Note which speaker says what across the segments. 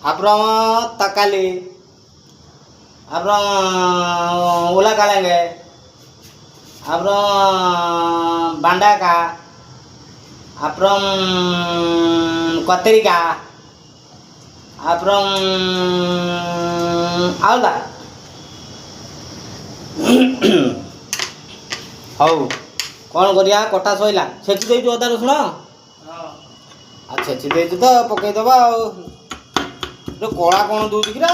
Speaker 1: அப்புறம் தக்காளி, அப்புறம் உருளைக்கிழங்கு, அப்புறம் வெண்டைக்காய், அப்புறம் கத்திரிக்காய், அப்புறம் அவ்வளோதான். ହଉ କ'ଣ କରିବା କଟା ସଇଲା ଛେଚି ଦେଇଛୁ ଅଦା ରସୁଣ ଆଉ ଛେଚି ଦେଇଛୁ ତ ପକେଇଦେବା ଆଉ କଳା କ'ଣ ଦେଉଛି କିରା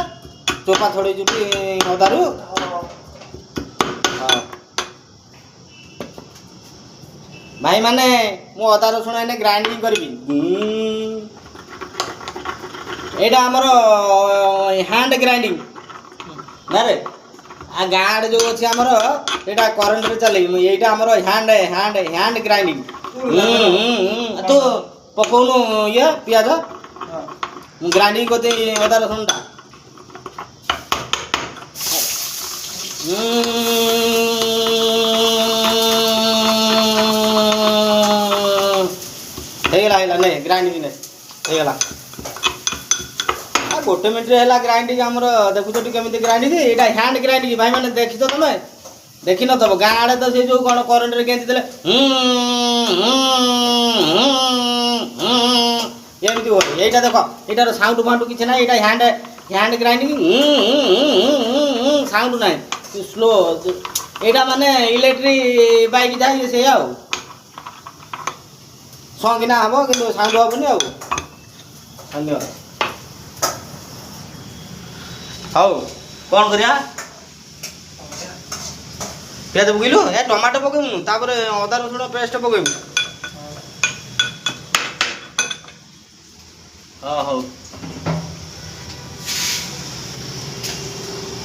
Speaker 1: ଚୋପା ଛଡ଼େଇଛୁ କି ଅଦାରୁ ଭାଇମାନେ ମୁଁ ଅଦା ରସୁଣ ଏନେ ଗ୍ରାଇଣ୍ଡିଂ କରିବି ଏଇଟା ଆମର ହ୍ୟାଣ୍ଡ ଗ୍ରାଇଣ୍ଡିଂ ନା ରେ आ गाँड जो अच्छे आमर यहाँ करेन्ट रे चल ये आमर हैंड हैंड हैंड ग्राइंडिंग तो पकौनु ये पियाज ग्राइंडिंग करते अदा रसुन टा नहीं ग्राइंडिंग नहीं गोटे मिनट है ग्राइंडिंग आमर देखुच केमी ग्राइंडिंग यहाँ हैंड ग्राइंडिंग भाई मैंने देखी तो तुम देखी न तब गाँ आड़े तो से जो कौन करेन्ट रे केंती देले एमती हो यहाँ देख यार साउंड फाउंड किसी ना यहाँ हैंड हैंड ग्राइंडिंग साउंड ना स्लो यहाँ माने इलेक्ट्रिक बाइक जाए से संगिना हम कि साउंड हेनी धन्यवाद हौ कौन करिया पियाज पकईलु ए टमाटो पकईमु तापर अदा रसुण पेस्ट पकईमु हाँ हौ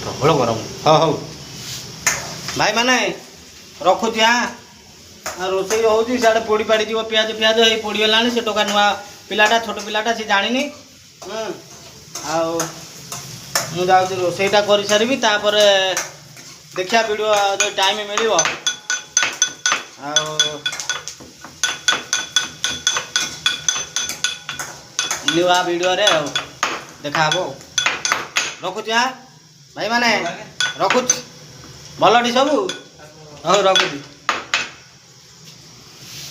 Speaker 1: प्रबल गरम हाँ हौ भाई माने रखुची हाँ रोसई होची सियाड़े पोड़ी पाड़ी जीव पियाज पियाज ये पोड़गलानी से टोका नुआ पिलाटा छोट पिलाटा से जानी आउ मुझे रोसईटा कर सारी तापर देखा वीडियो जो टाइम मिल नुआ वीडियो रे देखा रखुच हाँ भाई माने रखुच भलटी सब हाँ रखुच।